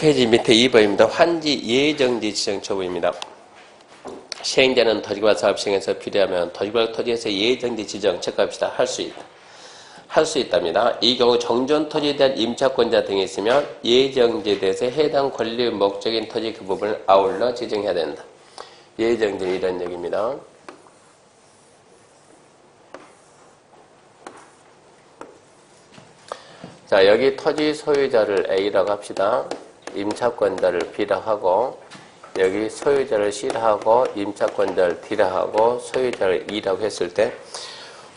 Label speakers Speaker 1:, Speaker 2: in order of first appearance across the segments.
Speaker 1: 300페이지 밑에 2번입니다. 환지 예정지 지정 처분입니다. 시행자는 토지개발 사업 시행에서 필요하면 토지개발 토지에서 예정지 지정 체크합시다. 할 수 있답니다. 이 경우 정전 토지에 대한 임차권자 등이 있으면 예정지에 대해서 해당 권리 목적인 토지 그 부분을 아울러 지정해야 된다. 예정지는 이런 얘기입니다. 자, 여기 토지 소유자를 A라고 합시다. 임차권자를 B라고 하고, 여기 소유자를 C라고 하고, 임차권자를 D라고 하고, 소유자를 E라고 했을 때,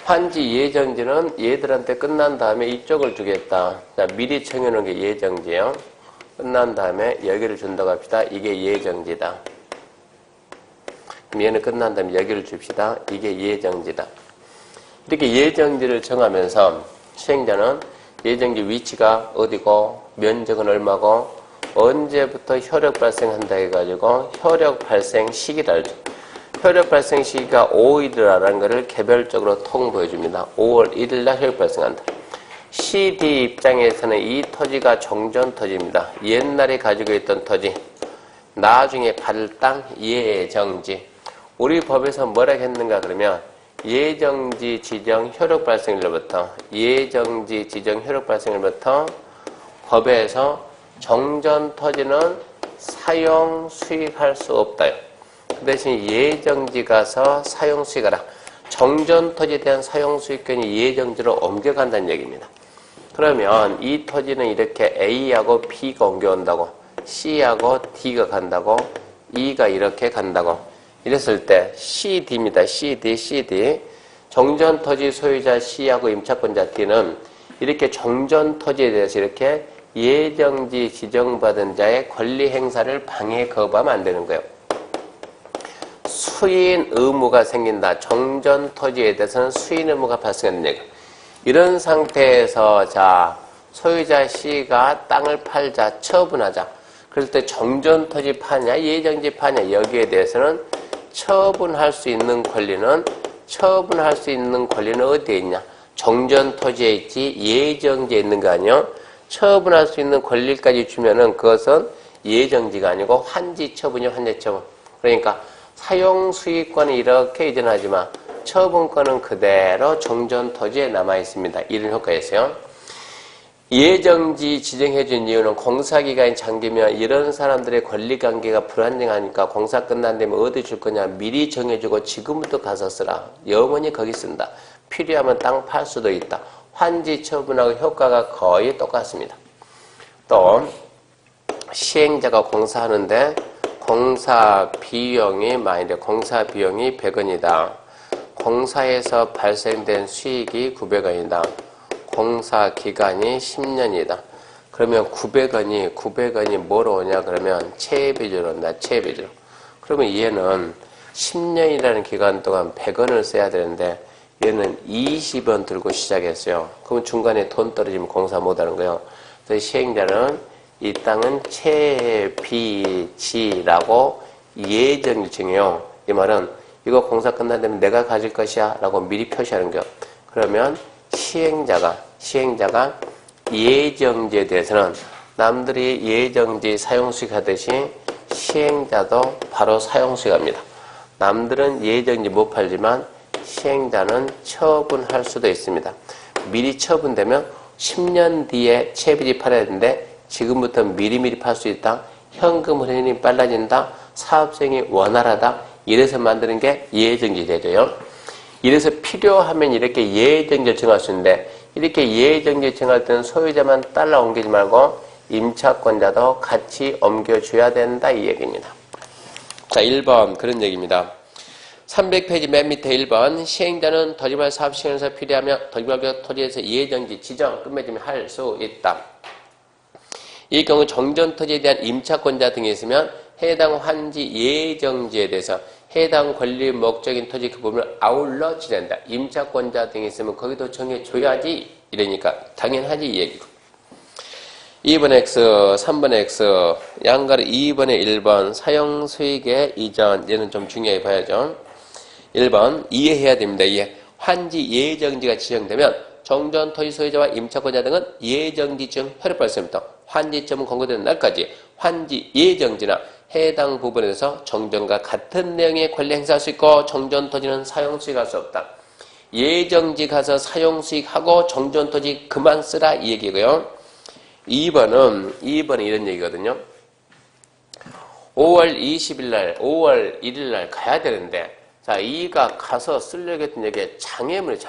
Speaker 1: 환지 예정지는 얘들한테 끝난 다음에 이쪽을 주겠다. 자, 미리 정해놓은 게 예정지예요. 끝난 다음에 여기를 준다고 합시다. 이게 예정지다. 그럼 얘는 끝난 다음에 여기를 줍시다. 이게 예정지다. 이렇게 예정지를 정하면서 시행자는 예정지 위치가 어디고, 면적은 얼마고, 언제부터 효력 발생한다 해가지고 효력 발생 시기를 알죠. 효력 발생 시기가 5일이라는 것을 개별적으로 통보해 줍니다. 5월 1일 날 효력 발생한다. CD 입장에서는 이 토지가 정전 토지입니다. 옛날에 가지고 있던 토지, 나중에 받을 땅 예정지. 우리 법에서 뭐라 했는가 그러면 예정지 지정 효력 발생일로부터 예정지 지정 효력 발생일부터 법에서 정전 토지는 사용 수익할 수 없다요. 그 대신 예정지 가서 사용 수익하라. 정전 토지에 대한 사용 수익권이 예정지로 옮겨간다는 얘기입니다. 그러면 이 토지는 이렇게 A하고 B가 옮겨온다고, C하고 D가 간다고, E가 이렇게 간다고. 이랬을 때 CD입니다. CD. 정전 토지 소유자 C하고 임차권자 D는 이렇게 정전 토지에 대해서 이렇게 예정지 지정받은 자의 권리 행사를 방해 거부하면 안 되는 거예요. 수인 의무가 생긴다. 정전 토지에 대해서는 수인 의무가 발생하는 얘기. 이런 상태에서 자 소유자 C가 땅을 팔자, 처분하자. 그럴 때 정전 토지 파냐, 예정지 파냐 여기에 대해서는 처분할 수 있는 권리는 어디에 있냐? 정전 토지에 있지 예정지에 있는 거 아니요? 처분할 수 있는 권리까지 주면은 그것은 예정지가 아니고 환지 처분이요, 환지 처분. 그러니까 사용 수익권은 이렇게 이전하지만 처분권은 그대로 정전 토지에 남아 있습니다. 이런 효과였어요. 예정지 지정해준 이유는 공사기간이 장기면 이런 사람들의 권리관계가 불안정하니까 공사 끝난 다음에 어디 줄 거냐 미리 정해주고 지금부터 가서 쓰라. 영원히 거기 쓴다. 필요하면 땅 팔 수도 있다. 환지 처분하고 효과가 거의 똑같습니다. 또 시행자가 공사하는데 공사 비용이 많이 돼. 공사 비용이 100원이다. 공사에서 발생된 수익이 900원이다. 공사 기간이 10년이다. 그러면 900원이 뭐로 오냐 그러면 체비주로 온다. 체비주. 그러면 얘는 10년이라는 기간 동안 100원을 써야 되는데 얘는 20원 들고 시작했어요. 그럼 중간에 돈 떨어지면 공사 못하는 거예요. 그래서 시행자는 이 땅은 채비지라고 예정지 정해요. 이 말은 이거 공사 끝나면 내가 가질 것이야 라고 미리 표시하는 거예요. 그러면 시행자가 예정지에 대해서는 남들이 예정지 사용수익 하듯이 시행자도 바로 사용수익합니다. 남들은 예정지 못 팔지만 시행자는 처분할 수도 있습니다. 미리 처분되면 10년 뒤에 채비지 팔아야 되는데 지금부터 미리미리 팔 수 있다. 현금 흐름이 빨라진다. 사업성이 원활하다. 이래서 만드는 게 예정지 제도예요. 이래서 필요하면 이렇게 예정지를 정할 수 있는데 이렇게 예정지를 정할 때는 소유자만 딸라 옮기지 말고 임차권자도 같이 옮겨줘야 된다 이 얘기입니다. 자, 1번 그런 얘기입니다. 300페이지 맨 밑에 1번 시행자는 토지개발 사업 시행에서 필요하면 토지개발 토지에서 예정지 지정 끝맺음을 할 수 있다. 이 경우 정전 토지에 대한 임차권자 등이 있으면 해당 환지 예정지에 대해서 해당 권리 목적인 토지 그 부분을 아울러 지낸다. 임차권자 등이 있으면 거기도 정해줘야지 이러니까 당연하지 이 얘기고. 2번 X, 3번 X, 양가로 2번에 1번 사용수익의 이전 얘는 좀 중요하게 봐야죠. 1번 이해해야 됩니다. 이해. 환지 예정지가 지정되면 정전 토지 소유자와 임차권자 등은 예정지 중 효력 발생부터 환지점은 공고되는 날까지 환지 예정지나 해당 부분에서 정전과 같은 내용의 권리 행사할 수 있고 정전토지는 사용수익할 수 없다. 예정지 가서 사용수익하고 정전토지 그만 쓰라 이 얘기고요. 2번은 이런 얘기거든요. 5월 20일 날, 5월 1일 날 가야 되는데, 자, 이가 가서 쓰려고 했던 얘기에 장애물이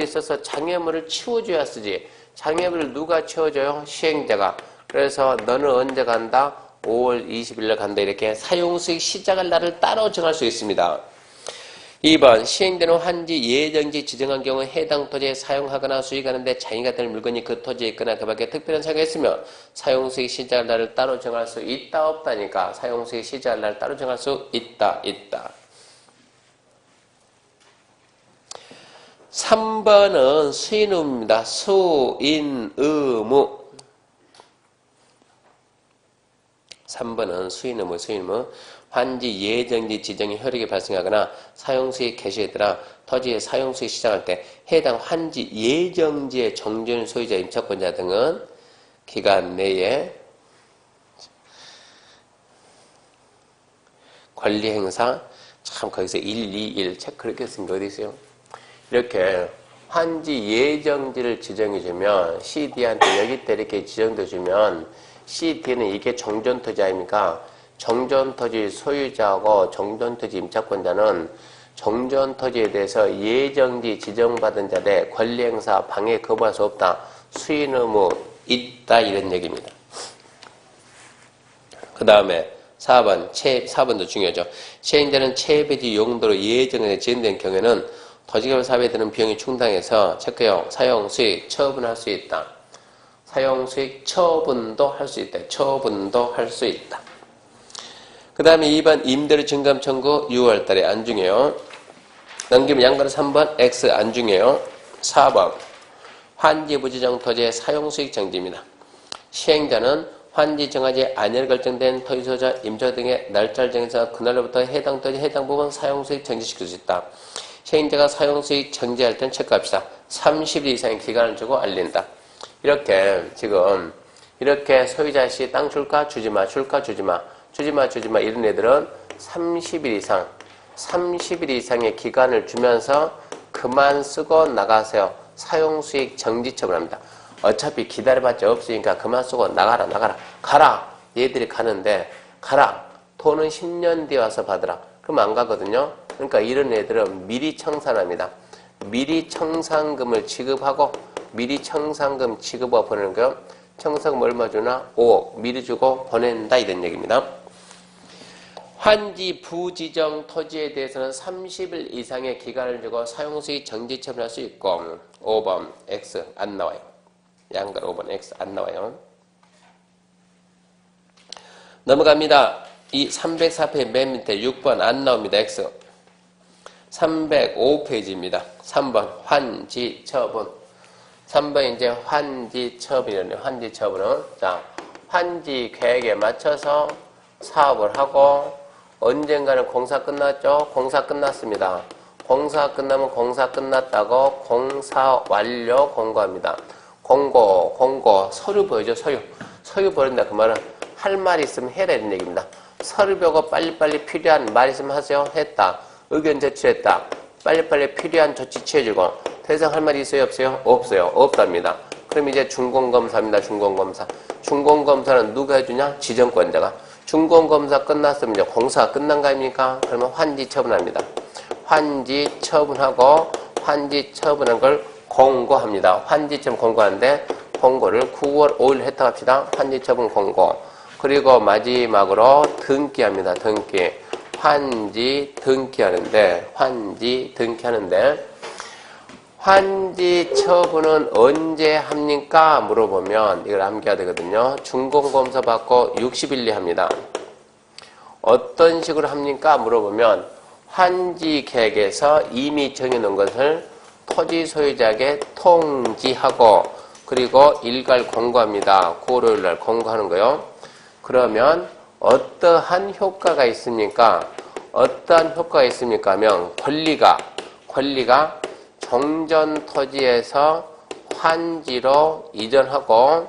Speaker 1: 있어서 장애물을 치워줘야 쓰지. 장애물을 누가 치워줘요? 시행자가. 그래서 너는 언제 간다? 5월 20일 날 간다. 이렇게 사용수익 시작할 날을 따로 정할 수 있습니다. 2번 시행되는 환지 예정지 지정한 경우 해당 토지에 사용하거나 수익하는데 장애가 될 물건이 그 토지에 있거나 그 밖에 특별한 사유가 있으면 사용수익 시작할 날을 따로 정할 수 있다 없다니까. 사용수익 시작할 날을 따로 정할 수 있다. 3번은 수인의무입니다. 수인의무. 3번은 수인의무. 환지 예정지 지정이 효력이 발생하거나 사용수익 개시에 따라 토지의 사용수익 시작할 때 해당 환지 예정지의 정전 소유자 임차권자 등은 기간 내에 권리 행사, 참 거기서 1, 2, 1 체크를 했습니다. 어디 있어요? 이렇게 환지 예정지를 지정해주면 CD한테 여기 때 이렇게 지정돼주면 CD는 이게 정전토지 아닙니까? 정전토지 소유자하고 정전토지 임차권자는 정전토지에 대해서 예정지 지정받은 자의 권리행사 방해 거부할 수 없다. 수인의무 있다 이런 얘기입니다. 그 다음에 4번도 중요하죠. 시행자는 체배지 용도로 예정에 지정된 경우에는 토지개발 사업에 드는 비용이 충당해서 체크용, 사용, 수익, 처분할 수 있다. 사용, 수익, 처분도 할 수 있다. 그 다음에 2번 임대료 증감 청구 6월달에 안중해요. 넘기면 양가로 3번 X 안중해요. 4번 환지 부지정 토지의 사용수익 정지입니다. 시행자는 환지 정하지 아니할 결정된 토지 소유자 임차 등의 날짜를 정해서 그날로부터 해당 토지 해당 부분 사용수익 정지시킬 수 있다. 시행자가 사용수익 정지할 때는 체크합시다. 30일 이상의 기간을 주고 알린다. 이렇게 지금 이렇게 소유자씨 땅 줄까 주지마 주지마 이런 애들은 30일 이상의 기간을 주면서 그만 쓰고 나가세요. 사용수익 정지 처분합니다. 어차피 기다려봤자 없으니까 그만 쓰고 나가라. 가라. 얘들이 가는데 가라. 돈은 10년 뒤에 와서 받으라. 그럼 안 가거든요. 그러니까 이런 애들은 미리 청산합니다. 미리 청산금을 지급하고 미리 청산금 지급하고 보내는 거 청산금 얼마 주나? 5억 미리 주고 보낸다 이런 얘기입니다. 환지 부지정 토지에 대해서는 30일 이상의 기간을 주고 사용수익 정지 처분할 수 있고 5번 X 안 나와요. 양가로 5번 X 안 나와요. 넘어갑니다. 이 304페이지 맨 밑에 6번 안 나옵니다. X 305페이지입니다. 3번 환지 처분. 3번 이제 환지 처분이네요. 환지 처분은 자 환지 계획에 맞춰서 사업을 하고 언젠가는 공사 끝났죠? 공사 끝났습니다. 공사 끝나면 공사 끝났다고 공사 완료 공고합니다. 공고 서류 보여줘. 서류 보여준다. 그 말은 할 말이 있으면 해라 이런 얘기입니다. 서류 보고 빨리빨리 필요한 말 있으면 하세요. 했다. 의견 제출했다. 빨리빨리 필요한 조치 취해주고 더 이상 할 말이 있어요? 없어요? 없어요. 없답니다. 그럼 이제 준공검사입니다. 준공검사는 누가 해주냐? 지정권자가. 준공검사 끝났으면 이제 공사가 끝난 거 아닙니까? 그러면 환지 처분합니다. 환지 처분하고 환지 처분한 걸 공고합니다. 환지 처분 공고하는데 공고를 9월 5일 했다 합시다. 환지 처분 공고. 그리고 마지막으로 등기합니다. 환지 등기하는데 환지 처분은 언제 합니까? 물어보면 이걸 암기해야 되거든요. 준공검사 받고 60일 내에 합니다. 어떤 식으로 합니까? 물어보면 환지 계획에서 이미 정해놓은 것을 토지 소유자에게 통지하고 그리고 일괄 공고합니다. 9월 5일 날 공고하는 거요. 그러면 어떠한 효과가 있습니까? 하면 권리가 정전 토지에서 환지로 이전하고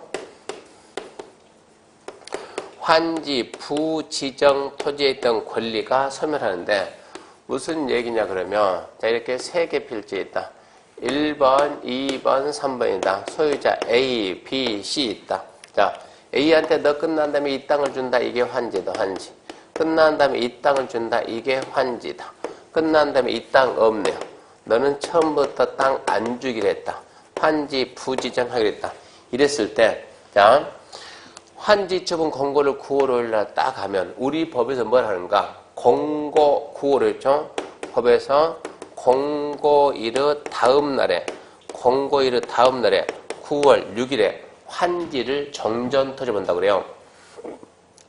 Speaker 1: 환지 부지정 토지에 있던 권리가 소멸하는데 무슨 얘기냐 그러면 자 이렇게 세 개 필지에 있다. 1번, 2번, 3번이다. 소유자 A, B, C 있다. 자 A한테 너 끝난 다음에 이 땅을 준다. 이게 환지다. 환지. 끝난 다음에 이 땅을 준다. 이게 환지다. 끝난 다음에 이 땅 없네요. 너는 처음부터 땅 안 주기로 했다. 환지 부지정하기로 했다. 이랬을 때 자 환지 처분 공고를 9월 5일 날 딱 하면 우리 법에서 뭘 하는가? 공고 9월을 했죠? 법에서 공고일의 다음 날에 9월 6일에 환지를 정전 터져본다고 그래요.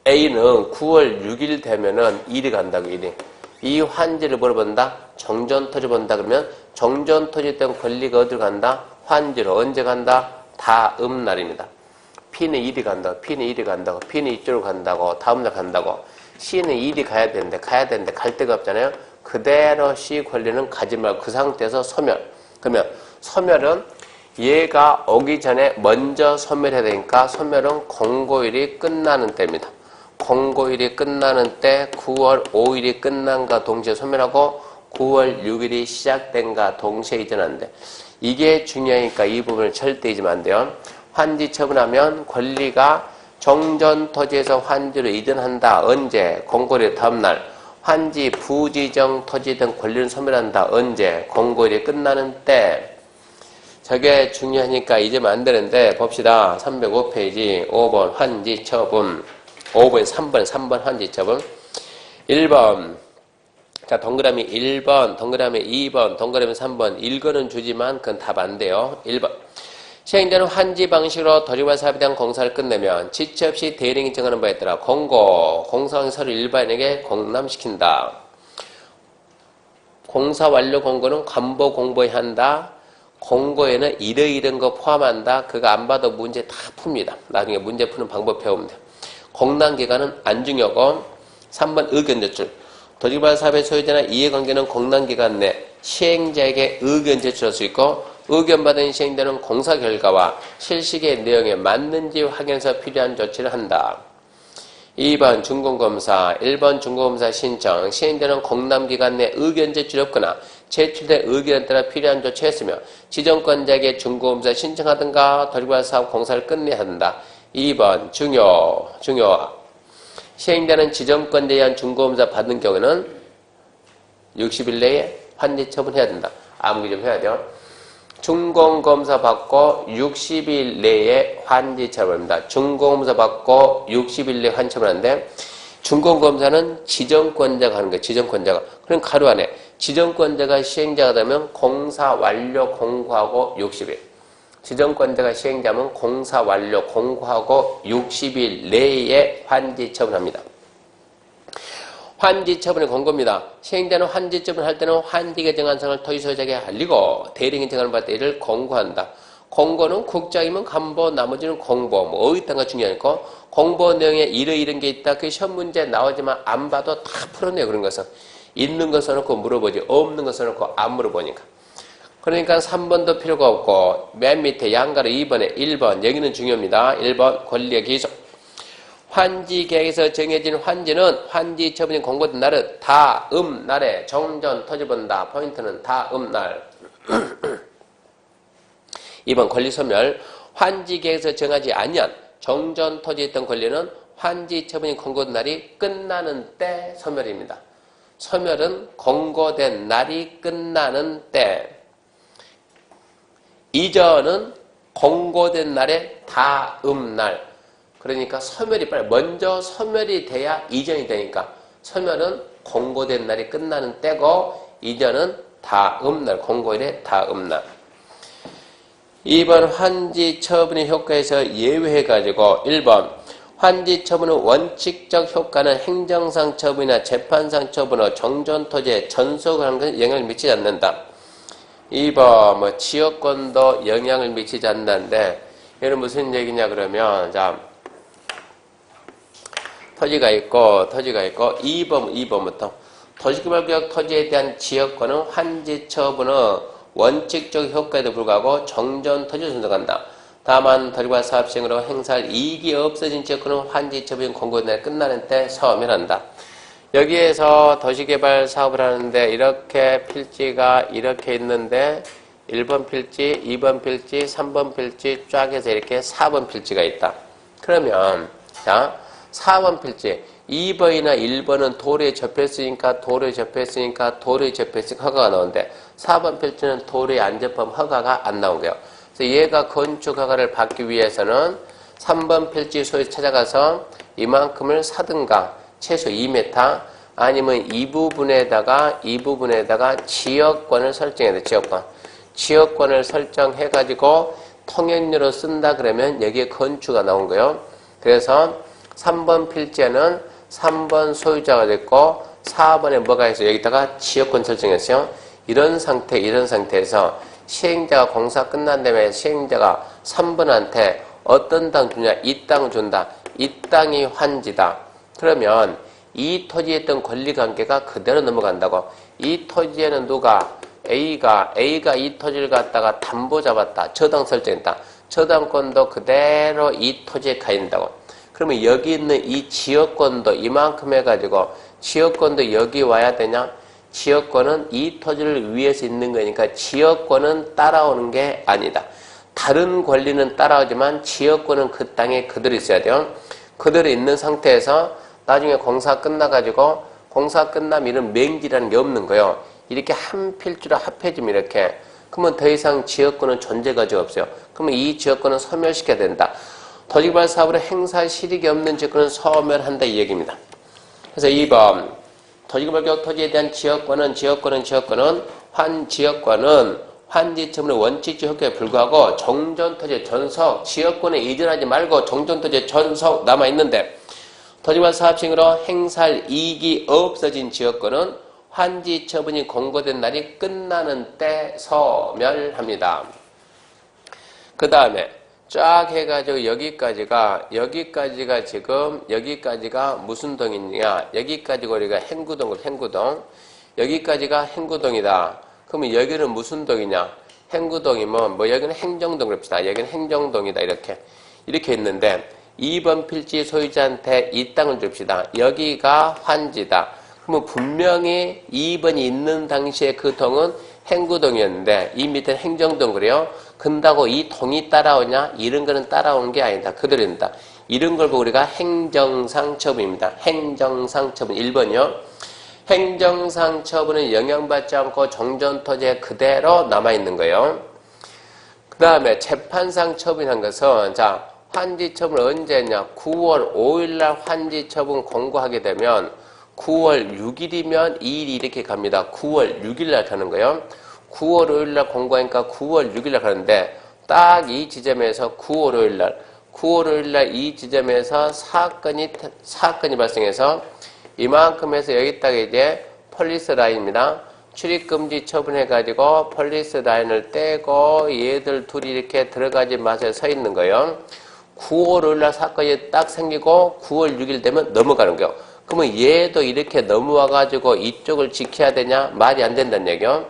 Speaker 1: A는 9월 6일 되면은 일이 간다고 일이. 이 환지를 물어본다? 정전 터져본다 그러면 정전 터졌던 권리가 어디로 간다? 환지로. 언제 간다? 다음 날입니다. P는 일이 간다고, P는 일이 간다고, P는 이쪽으로 간다고, 다음날 간다고. C는 일이 가야 되는데 갈 데가 없잖아요. 그대로 C 권리는 가지 말고 그 상태에서 소멸. 그러면 소멸은 얘가 오기 전에 먼저 소멸해야 되니까 소멸은 공고일이 끝나는 때입니다. 공고일이 끝나는 때 9월 5일이 끝난과 동시에 소멸하고 9월 6일이 시작된과 동시에 이전하는데 이게 중요하니까 이 부분을 절대 잊으면 안 돼요. 환지 처분하면 권리가 정전 토지에서 환지로 이전한다. 언제? 공고일 다음날. 환지 부지정 토지 등 권리를 소멸한다. 언제? 공고일이 끝나는 때. 저게 중요하니까 잊으면 안 되는데 봅시다. 305페이지 5번 환지 처분. 5번 3번 환지 처분. 1번 자 동그라미 1번, 동그라미 2번, 동그라미 3번 읽어는 주지만 그건 답 안 돼요. 1번 시행자는 환지 방식으로 토지와 사업에 대한 공사를 끝내면 지체 없이 대리인이 정하는 바에 따라 공사원 서류 일반인에게 공람시킨다. 공사 완료 공고는 관보 공보에 한다. 공고에는 이런 거 포함한다. 그거 안 봐도 문제 다 풉니다. 나중에 문제 푸는 방법 배우면 돼요. 공람기간은 안 중요하고 3번 의견 제출. 토지개발 사업의 소유자나 이해관계는 공람기간 내 시행자에게 의견 제출할 수 있고 의견받은 시행자는 공사 결과와 실시의 내용에 맞는지 확인해서 필요한 조치를 한다. 2번 준공검사, 1번 준공검사 신청, 시행자는 공람기간 내 의견 제출이 없거나 제출된 의견에 따라 필요한 조치했으며 지정권자에게 준공검사 신청하든가 토지개발 사업 공사를 끝내야 한다. 2번 중요. 시행자는 지정권자에 의한 준공검사 받은 경우는 60일 내에 환지 처분해야 된다. 암기 좀 해야 돼요. 준공검사 받고 60일 내에 환지 처분합니다. 준공검사 받고 60일 내에 환지 처분하는데 준공검사는 지정권자가 하는 거예요. 지정권자가. 그럼 가로 안에 지정권자가 시행자가 되면 공사 완료 공고하고 60일. 지정권자가 시행자면 공사 완료 공고하고 60일 내에 환지 처분합니다. 환지 처분의 공고입니다. 시행자는 환지 처분할 때는 환지가 정한 사항을 토지 소유자에게 알리고 대리인이 정하는 바에 이를 공고한다. 공고는 국장이면 간보, 나머지는 공보. 뭐 어디다가 중요하니까 공보 내용에 이런 게 있다. 그 시험 문제 나오지만 안 봐도 다 풀어내요. 그런 것은. 있는 거 써놓고 물어보지 없는 거 써놓고 안 물어보니까. 그러니까 3번도 필요가 없고 맨 밑에 양가로 2번에 1번 여기는 중요합니다. 1번 권리의 기소. 환지 계획에서 정해진 환지는 환지 처분이 공고된 날은 다음 날에 정전 터져본다. 포인트는 다음 날. 2번 권리소멸. 환지 계획에서 정하지 아니한 정전 토지했던 권리는 환지 처분이 공고된 날이 끝나는 때 소멸입니다. 소멸은 공고된 날이 끝나는 때. 이전은 공고된 날의 다음 날. 그러니까 소멸이 빨리 먼저 소멸이 돼야 이전이 되니까 소멸은 공고된 날이 끝나는 때고 이전은 다음 날, 공고일의 다음 날. 2번 환지 처분의 효과에서 예외해가지고 1번 환지 처분의 원칙적 효과는 행정상 처분이나 재판상 처분의 정전 토지에 전속을 하는 것에 영향을 미치지 않는다. 2번 뭐 지역권도 영향을 미치지 않는다는데 얘는 무슨 얘기냐 그러면 자 토지가 있고 2번부터 도시개발구역 토지에 대한 지역권은 환지 처분의 원칙적 효과에도 불구하고 정전 토지를 선정한다. 다만 도지개발 사업 시행으로 행사할 이익이 없어진 지역권은 환지처분 공고된 날 끝나는 때 소멸한다. 여기에서 도시개발 사업을 하는데 이렇게 필지가 이렇게 있는데 1번 필지, 2번 필지, 3번 필지 쫙 해서 이렇게 4번 필지가 있다. 그러면 자 4번 필지 2번이나 1번은 도로에 접했으니까 허가가 나오는데 4번 필지는 도로에 안 접하면 허가가 안 나온 거예요. 그래서 얘가 건축 허가를 받기 위해서는 3번 필지 소유지 찾아가서 이만큼을 사든가 최소 2m 아니면 이 부분에다가 지역권을 설정해야 돼. 지역권을 설정해가지고 통행료로 쓴다 그러면 여기에 건축가 나온 거예요. 그래서 3번 필지에는 3번 소유자가 됐고 4번에 뭐가 있어? 여기다가 지역권 설정했어요. 이런 상태에서 시행자가 공사 끝난 다음에 시행자가 3번한테 어떤 땅 주냐? 이 땅 준다. 이 땅이 환지다. 그러면 이 토지에 있던 권리관계가 그대로 넘어간다고. 이 토지에는 누가? A가 이 토지를 갖다가 담보 잡았다. 저당 설정했다. 저당권도 그대로 이 토지에 가 있다고. 그러면 여기 있는 이 지역권도 이만큼 해가지고 지역권도 여기 와야 되냐? 지역권은 이 토지를 위해서 있는 거니까 지역권은 따라오는 게 아니다. 다른 권리는 따라오지만 지역권은 그 땅에 그대로 있어야 돼요. 그대로 있는 상태에서 나중에 공사 끝나가지고 공사 끝나면 이런 맹지라는 게 없는 거예요. 이렇게 한 필지로 합해지면 이렇게. 그러면 더 이상 지역권은 존재가지가 없어요. 그러면 이 지역권은 소멸시켜야 된다. 도지개발 사업으로 행사 실익이 없는 지역권은 소멸한다 이 얘기입니다. 그래서 2번 도지개발 격 토지에 대한 지역권은 환지처분의 원칙적 효과에 불구하고 종전토지의 전속 지역권에 이전하지 말고 종전토지의 전속 남아있는데 도지개발 사업 시행으로 행사할 이익이 없어진 지역권은 환지 처분이 공고된 날이 끝나는 때 소멸합니다. 그 다음에 쫙 해가지고 여기까지가 지금 여기까지가 무슨 동이냐? 여기까지가 우리가 행구동. 여기까지가 행구동이다. 그러면 여기는 무슨 동이냐? 행구동이면 뭐 여기는 행정동 그럽시다. 여기는 행정동이다. 이렇게 있는데 2번 필지 소유자한테 이 땅을 줍시다. 여기가 환지다. 그러면 분명히 2번이 있는 당시에 그 동은 행구동이었는데 이 밑에는 행정동 그래요. 근다고 이 동이 따라오냐? 이런 거는 따라오는 게 아니다. 그대로입니다. 이런 걸 보고 우리가 행정상 처분입니다. 행정상 처분 1번이요. 행정상 처분은 영향받지 않고 종전토지에 그대로 남아있는 거예요. 그 다음에 재판상 처분한 것은 자 환지처분을 언제 했냐? 9월 5일날 환지처분 공고하게 되면 9월 6일이면 2일이 이렇게 갑니다. 9월 6일날 가는 거예요. 9월 5일날 공고하니까 9월 6일날 가는데 딱 이 지점에서 9월 5일날 이 지점에서 사건이 발생해서 이만큼 해서 여기다가 이제 폴리스 라인입니다. 출입금지 처분해가지고 폴리스 라인을 떼고 얘들 둘이 이렇게 들어가지 마세요 서 있는 거예요. 9월 5일날 사건이 딱 생기고 9월 6일 되면 넘어가는 거예요. 그러면 얘도 이렇게 넘어와가지고 이쪽을 지켜야 되냐? 말이 안 된다는 얘기요.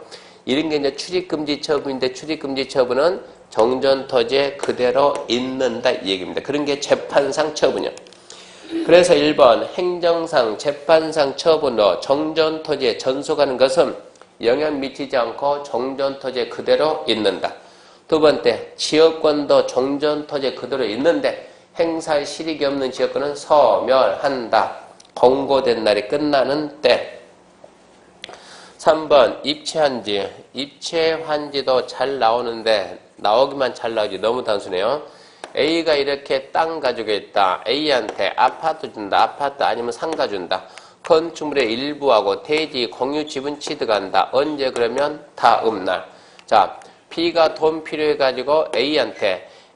Speaker 1: 이런 게 이제 출입금지 처분인데 출입금지 처분은 정전토지에 그대로 있는다 이 얘기입니다. 그런 게 재판상 처분이요. 그래서 1번 행정상 재판상 처분으로 정전토지에 전속하는 것은 영향 미치지 않고 정전토지에 그대로 있는다. 두 번째 지역권도 정전토지에 그대로 있는데 행사할 실익이 없는 지역권은 소멸한다. 공고된 날이 끝나는 때. 3번 입체환지. 입체환지도 잘 나오는데 나오기만 잘 나오지 너무 단순해요. A가 이렇게 땅 가지고 있다. A한테 아파트 준다. 아파트 아니면 상가 준다. 건축물의 일부하고 대지 공유 지분 취득한다. 언제 그러면 다음 날. 자, B가 돈 필요해가지고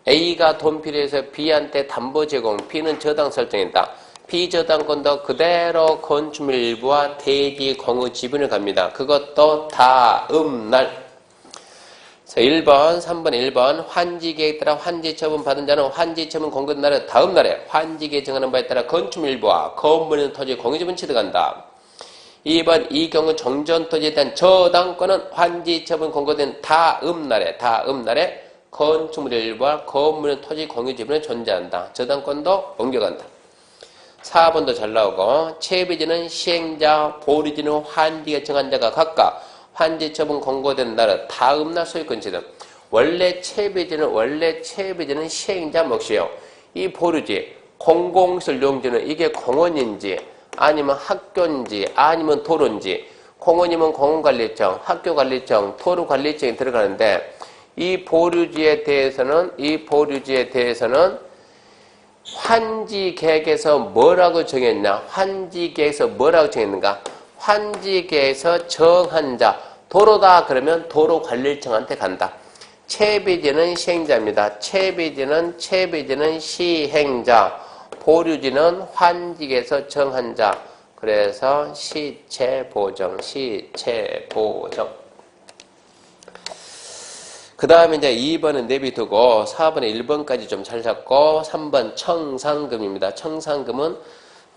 Speaker 1: A가 돈 필요해서 B한테 담보 제공. B는 저당 설정했다. 비저당권도 그대로 건축물 일부와 대지 공유 지분을 갑니다. 그것도 다음 날. 1번, 3번, 1번 환지계획에 따라 환지처분 받은 자는 환지처분 공고된 날은 다음 날에 환지계획 정하는 바에 따라 건축물 일부와 건물 있는 토지 공유 지분 취득한다. 2번 이 경우 정전토지에 대한 저당권은 환지처분 공고된 다음 날에 건축물의 일부와 건물의 토지 공유 지분에 존재한다. 저당권도 옮겨간다. 4번도 잘 나오고 채비지는 시행자, 보류지는 환지가 정한 자가 각각 환지 처분 공고된 날은 다음 날 소유권 지등. 원래 채비지는 시행자 몫이에요. 이 보류지, 공공시설 용지는 이게 공원인지 아니면 학교인지 아니면 도로인지, 공원이면 공원관리청, 학교관리청, 도로관리청이 들어가는데 이 보류지에 대해서는 환지계획에서 뭐라고 정했냐? 환지계획에서 뭐라고 정했는가? 환지계획에서 정한 자, 도로다 그러면 도로관리청한테 간다. 채비지는 시행자입니다. 채비지는 시행자, 보류지는 환지계획에서 정한 자. 그래서 시채보정. 그 다음에 이제 2번은 내비두고 4번에 1번까지 좀 잘 잡고 3번 청산금입니다. 청산금은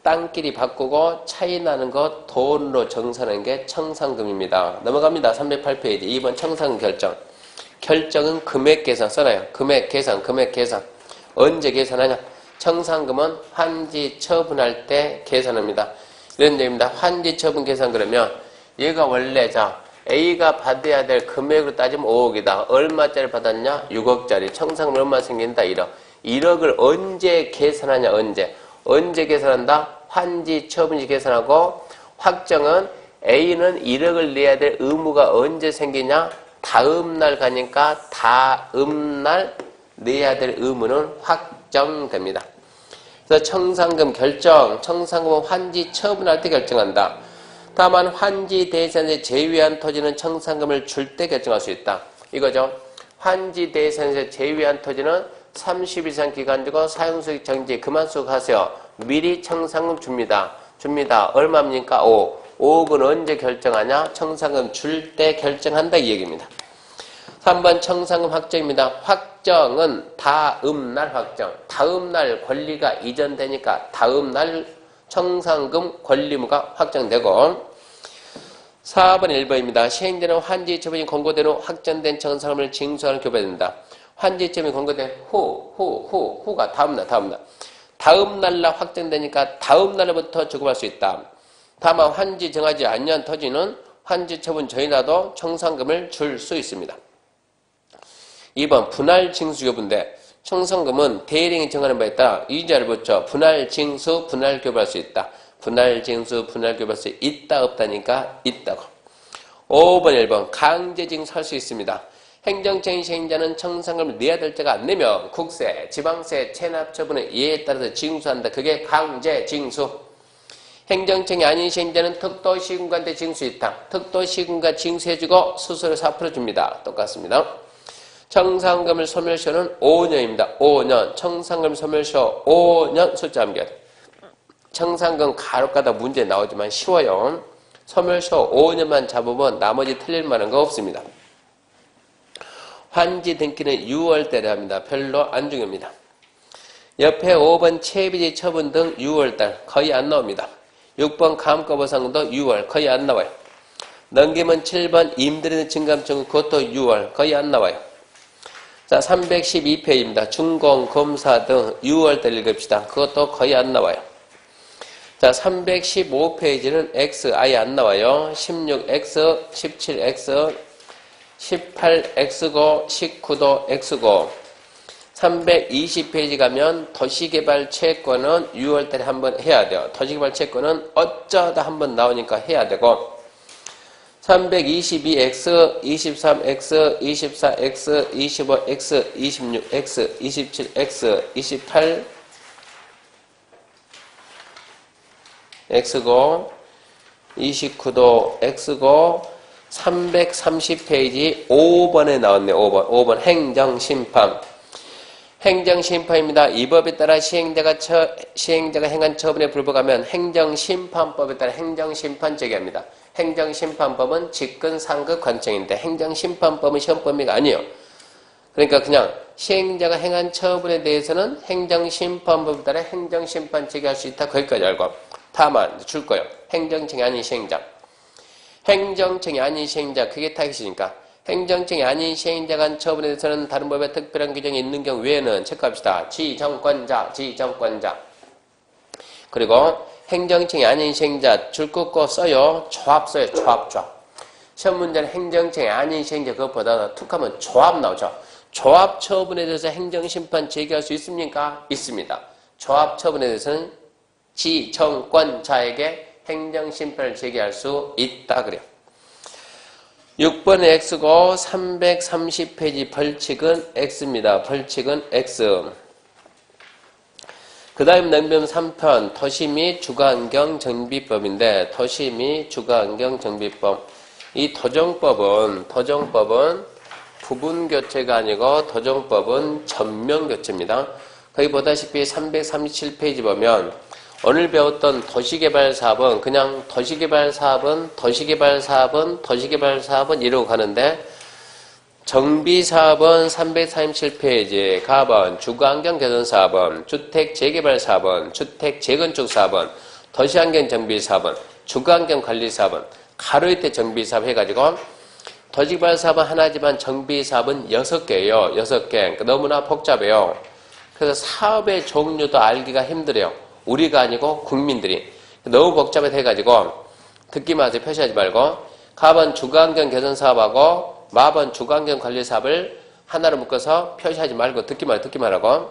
Speaker 1: 땅끼리 바꾸고 차이 나는 것 돈으로 정산하는 게 청산금입니다. 넘어갑니다. 308페이지 2번 청산금 결정. 결정은 금액 계산 써놔요. 금액 계산. 언제 계산하냐? 청산금은 환지 처분할 때 계산합니다. 이런 얘기입니다. 환지 처분 계산 그러면 얘가 원래 A가 받아야 될 금액으로 따지면 5억이다. 얼마짜리 받았냐? 6억짜리. 청산금 얼마 생긴다? 1억. 1억을 언제 계산하냐? 언제 계산한다? 환지 처분시 계산하고 확정은 A는 1억을 내야 될 의무가 언제 생기냐? 다음날 가니까 다음날 내야 될 의무는 확정됩니다. 그래서 청산금 결정, 청산금은 환지 처분할 때 결정한다. 다만 환지 대상에서 제외한 토지는 청산금을 줄 때 결정할 수 있다. 이거죠. 환지 대상에서 제외한 토지는 30일 이상 기간 두고 사용수익 정지 그만 수익하세요. 미리 청산금 줍니다. 얼마입니까? 5. 5억은 언제 결정하냐? 청산금 줄 때 결정한다 이 얘기입니다. 3번 청산금 확정입니다. 확정은 다음날 확정. 다음날 권리가 이전되니까 다음날 청산금 권리무가 확정되고 4번 1번입니다. 시행되는 환지 처분이 권고된 후 확정된 청산금을 징수하는 교부된다. 환지 처분이 권고된 후가 다음날. 다음날로 확정되니까 다음날부터 주급할 수 있다. 다만 환지 정하지 않는 토지는 환지 처분 전이라도 청산금을 줄 수 있습니다. 2번 분할 징수 교부인데 청산금은 대리인이 정하는 바에 따라 이자를 붙여 분할 징수, 분할 교부할 수 있다. 분할 징수, 분할 교부할 수 있다 없다니까 있다고. 5번 1번 강제 징수할 수 있습니다. 행정청이 시행자는 청산금을 내야 될 자가 안 내면 국세, 지방세, 체납 처분의 예에 따라서 징수한다. 그게 강제 징수. 행정청이 아닌 시행자는 특도시군과한테 징수 있다. 특도시군과 징수해주고 수수료 4% 줍니다. 똑같습니다. 청산금을 소멸시효는 5년입니다. 5년. 청산금 소멸시효 5년 숫자 암기해야 돼. 청산금 간혹가다 문제 나오지만 쉬워요. 소멸시효 5년만 잡으면 나머지 틀릴 만한 거 없습니다. 환지 등기는 6월달에 합니다. 별로 안 중요합니다. 옆에 5번 채비지 처분 등 6월달 거의 안 나옵니다. 6번 감가보상도 6월 거의 안 나와요. 넘기면 7번 임대료 증감증 그것도 6월 거의 안 나와요. 자 312페이지입니다. 준공검사 등 6월달 읽읍시다. 그것도 거의 안 나와요. 자 315페이지는 X 아예 안 나와요. 16X, 17X, 18X고 19도 X고 320페이지 가면 도시개발 채권은 6월달에 한번 해야 돼요. 도시개발 채권은 어쩌다 한번 나오니까 해야 되고 322X, 23X, 24X, 25X, 26X, 27X, 28X고 29도 X고 330페이지 5번에 나왔네요. 5번 행정심판. 행정심판입니다. 이 법에 따라 시행자가 행한 처분에 불복하면 행정심판법에 따라 행정심판 제기합니다. 행정심판법은 직근 상급 관청인데 행정심판법은 시험범위가 아니에요. 그러니까 그냥 시행자가 행한 처분에 대해서는 행정심판법에 따라 행정심판 제기할 수 있다. 거기까지 알고 다만 줄 거예요. 행정청이 아닌 시행자. 행정청이 아닌 시행자 그게 타깃이니까 행정청이 아닌 시행자가 한 처분에 대해서는 다른 법에 특별한 규정이 있는 경우 외에는 체크합시다. 지정권자. 그리고 행정청이 아닌 시행자 줄 긋고 써요. 조합 써요. 조합. 시험 문제는 행정청이 아닌 시행자 그것보다 툭하면 조합 나오죠. 조합 처분에 대해서 행정심판 제기할 수 있습니까? 있습니다. 조합 처분에 대해서는 지정권자에게 행정심판을 제기할 수 있다 그래요. 6번은 X고 330페이지 벌칙은 X입니다. 벌칙은 X. 그 다음 넘기면 3편 도시 및 주거환경 정비법인데 도시 및 주거환경 정비법 이 도정법은 부분교체가 아니고 도정법은 전면교체입니다. 거기 보다시피 337페이지 보면 오늘 배웠던 도시개발사업은 그냥 도시개발사업은 이러고 가는데 정비사업은 337페이지 가번 주거환경개선사업은 주택재개발사업은 주택재건축사업은 도시환경정비사업은 주거환경관리사업은 가로 밑에 정비사업 해가지고 도시개발사업은 하나지만 정비사업은 6개예요. 6개. 그러니까 너무나 복잡해요. 그래서 사업의 종류도 알기가 힘들어요. 우리가 아니고 국민들이. 너무 복잡해 해가지고 듣기만 하세요. 표시하지 말고 가번 주거환경 개선사업하고 마번 주거환경 관리사업을 하나로 묶어서 표시하지 말고 듣기만 하고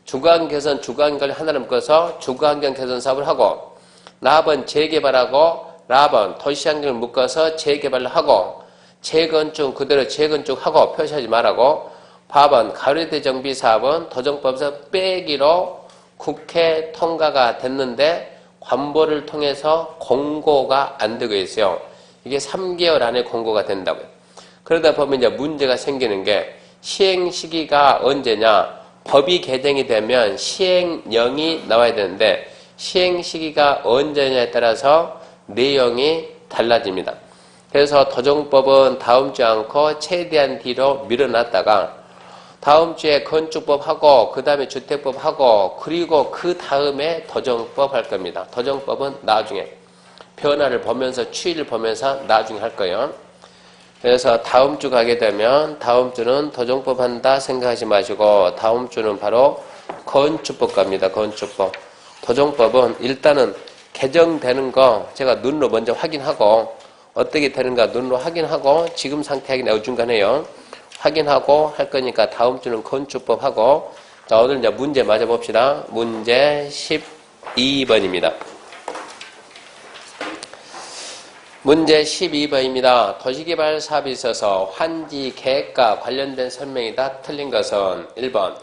Speaker 1: 주거환경 개선 주거환경 관리 하나로 묶어서 주거환경 개선 사업을 하고 라번 재개발하고 라번 도시환경을 묶어서 재개발을 하고 재건축 그대로 재건축하고 표시하지 말라고 바번 가로대 정비 사업은 도정법에서 빼기로 국회 통과가 됐는데 관보를 통해서 공고가 안 되고 있어요. 이게 3개월 안에 공고가 된다고요. 그러다 보면 이제 문제가 생기는 게 시행 시기가 언제냐? 법이 개정이 되면 시행령이 나와야 되는데 시행 시기가 언제냐에 따라서 내용이 달라집니다. 그래서 도정법은 다음 주에 않고 최대한 뒤로 밀어놨다가 다음 주에 건축법 하고 그 다음에 주택법 하고 그리고 그 다음에 도정법 할 겁니다. 도정법은 나중에 변화를 보면서 추이를 보면서 나중에 할 거예요. 그래서 다음 주 가게 되면 다음 주는 도정법 한다 생각하지 마시고 다음 주는 바로 건축법 갑니다. 건축법. 도정법은 일단은 개정되는 거 제가 눈으로 먼저 확인하고 어떻게 되는가 눈으로 확인하고 지금 상태 확인 어중간해요. 확인하고 할 거니까 다음 주는 건축법 하고 자 오늘 이제 문제 맞아봅시다. 문제 12번입니다. 문제 12번입니다. 도시개발 사업에 있어서 환지 계획과 관련된 설명이 다 틀린 것은 1번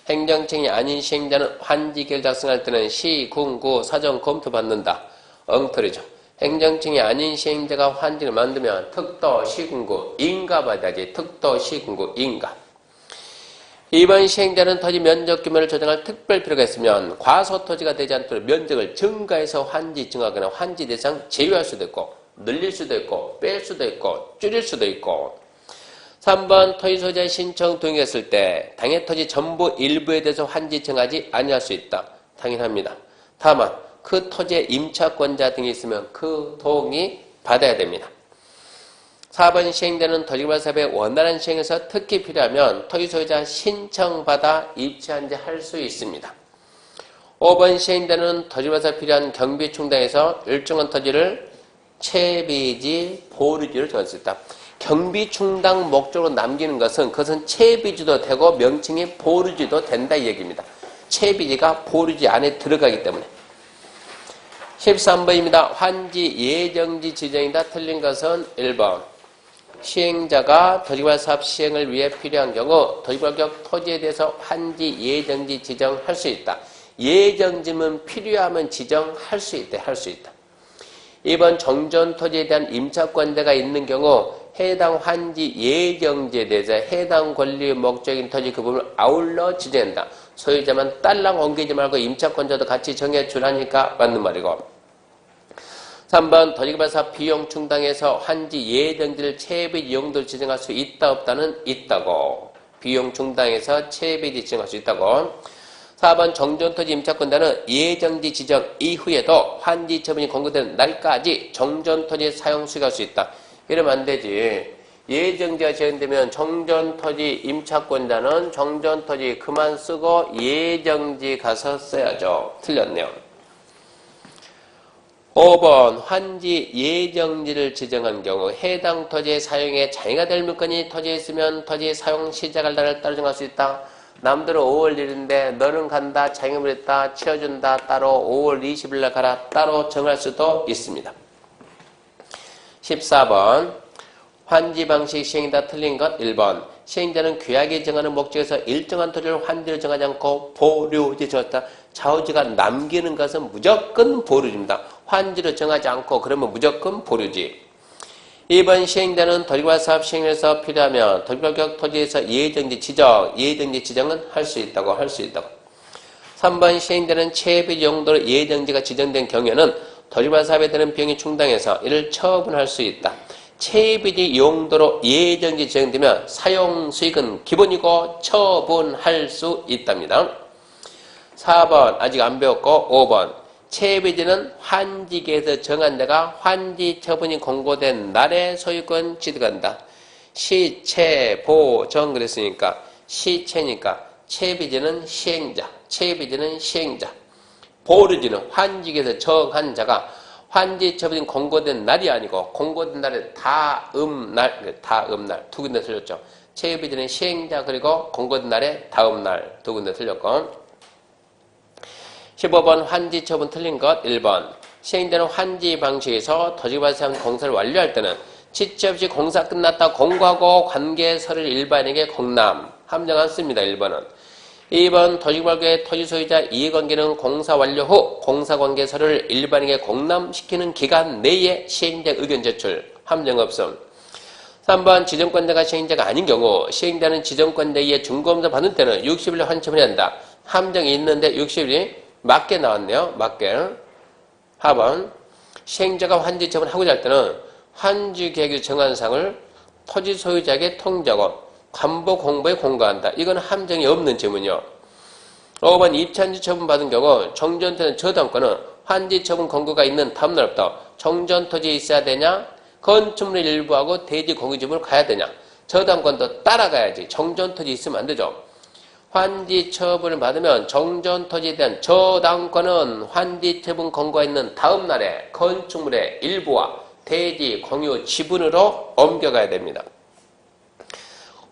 Speaker 1: 행정청이 아닌 시행자는 환지 계획을 작성할 때는 시, 군, 구 사전 검토 받는다. 엉터리죠. 행정청이 아닌 시행자가 환지를 만들면 특도, 시군구, 인가 받아야지. 특도, 시군구, 인가. 2번 시행자는 토지 면적 규모를 조정할 특별 필요가 있으면 과소토지가 되지 않도록 면적을 증가해서 환지 증하거나 환지 대상 제외할 수도 있고 늘릴 수도 있고 뺄 수도 있고 줄일 수도 있고 3번 토지소지의 신청 동의했을 때 당해 토지 전부 일부에 대해서 환지 정하지 아니할 수 있다. 당연합니다. 다만 그 토지의 임차권자 등이 있으면 그 동의 받아야 됩니다. 4번 시행자는 토지개발 사업의 원활한 시행에서 특히 필요하면 토지소유자 신청받아 입주한지 할 수 있습니다. 5번 시행자는 토지개발 사업에 필요한 경비 충당에서 일정한 토지를 채비지 보류지로 정할 수 있다. 경비 충당 목적으로 남기는 것은 그것은 채비지도 되고 명칭이 보류지도 된다 이 얘기입니다. 채비지가 보류지 안에 들어가기 때문에. 13번입니다. 환지 예정지 지정이다. 틀린 것은 1번. 시행자가 도시개발 사업 시행을 위해 필요한 경우 도시개발격 토지에 대해서 환지 예정지 지정할 수 있다. 예정지면 필요하면 지정할 수 있다. 할 수 있다. 2번 정전 토지에 대한 임차권자가 있는 경우 해당 환지 예정지에 대해서 해당 권리의 목적인 토지 그 부분을 아울러 지정한다. 소유자만 딸랑 옮기지 말고 임차권자도 같이 정해주라니까 맞는 말이고 3번 도시개발 사업 비용 충당해서 환지 예정지를 채비 용도를 지정할 수 있다 없다는 있다고 비용 충당해서 채비지 지정할 수 있다고 4번 정전토지 임차권자는 예정지 지정 이후에도 환지 처분이 공고되는 날까지 정전토지 사용 수익할 수 있다. 이러면 안 되지. 예정지가 제한되면 정전토지 임차권자는 정전토지 그만 쓰고 예정지 가서 써야죠. 틀렸네요. 5번 환지 예정지를 지정한 경우 해당 토지의 사용에 장애가 될 물건이 토지에 있으면 토지 사용 시작할 날을 따로 정할 수 있다. 남들은 5월 1일인데 너는 간다, 장애물 했다, 치워준다, 따로 5월 20일 날 가라, 따로 정할 수도 있습니다. 14번 환지 방식 시행이다. 틀린 것 1번 시행자는 규약이 정하는 목적에서 일정한 토지를 환지를 정하지 않고 보류지 정했다. 좌우지가 남기는 것은 무조건 보류지입니다. 환지를 정하지 않고 그러면 무조건 보류지. 2번 시행자는 토지개발 사업 시행에서 필요하면 토지개발 토지에서 예정지 지정은 할 수 있다고. 3번 시행자는 체비 용도로 예정지가 지정된 경우에는 토지개발 사업에 드는 비용이 충당해서 이를 처분할 수 있다. 체비지 용도로 예정지 지정되면 사용 수익은 기본이고 처분할 수 있답니다. 4번 아직 안 배웠고 5번 체비지는 환지계에서 정한 자가 환지 처분이 공고된 날에 소유권 취득한다. 시체, 보, 정 그랬으니까 시체니까 체비지는 시행자, 보류지는 환지계에서 정한 자가 환지 처분이 공고된 날이 아니고 공고된 날의 다음날 두 군데 틀렸죠. 체비지는 시행자 그리고 공고된 날의 다음날 두 군데 틀렸고 15번 환지 처분 틀린 것 1번 시행자는 환지 방식에서 토지개발 사업 공사를 완료할 때는 지체 없이 공사 끝났다 공고하고 관계서를 일반인에게 공람 함정 않습니다. 1번은 2번 토지개발구의 토지소유자 이해관계는 공사 완료 후 공사관계서를 일반인에게 공람시키는 기간 내에 시행자 의견 제출 함정 없음. 3번 지정권자가 시행자가 아닌 경우 시행자는 지정권자에 의해 중개검사 받는 때는 60일 환처분해야 한다. 함정이 있는데 60일이 맞게 나왔네요. 맞게. 4번 시행자가 환지 처분하고자 할 때는 환지 계획을 정한 사항을 토지 소유자에게 통지하고 관보 공보에 공고한다. 이건 함정이 없는 질문이요. 5번 입찬지 처분 받은 경우 정전토지 저당권은 환지 처분 공고가 있는 다음날부터 정전토지에 있어야 되냐 건축물 일부하고 대지 공유지분을 가야 되냐 저당권도 따라가야지. 정전토지 있으면 안 되죠. 환지 처분을 받으면 정전토지에 대한 저당권은 환지 처분 공고가 있는 다음날에 건축물의 일부와 대지 공유 지분으로 옮겨가야 됩니다.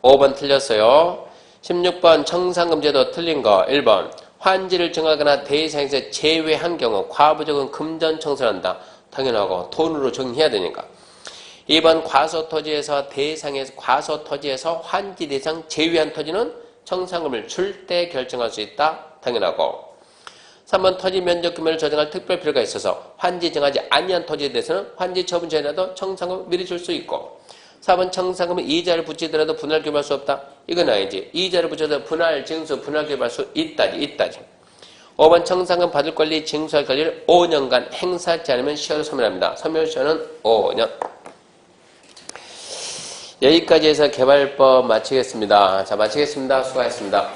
Speaker 1: 5번 틀렸어요. 16번 청산금제도 틀린 거 1번 환지를 정하거나 대상에서 제외한 경우 과부적은 금전 청산한다. 당연하고 돈으로 정리해야 되니까. 2번 과소토지에서 환지 대상 제외한 토지는 청산금을 줄 때 결정할 수 있다. 당연하고. 3번 토지 면적 규모를 조정할 특별 필요가 있어서 환지 정하지 아니한 토지에 대해서는 환지 처분 전이라도 청산금을 미리 줄 수 있고. 4번 청산금은 이자를 붙이더라도 분할 교부할 수 없다. 이건 아니지. 이자를 붙여도 분할 징수 분할 교부할 수 있다지. 5번 청산금 받을 권리 징수할 권리를 5년간 행사하지 않으면 시효로 소멸합니다. 소멸시효는 5년. 여기까지 해서 개발법 마치겠습니다. 자, 마치겠습니다. 수고하셨습니다.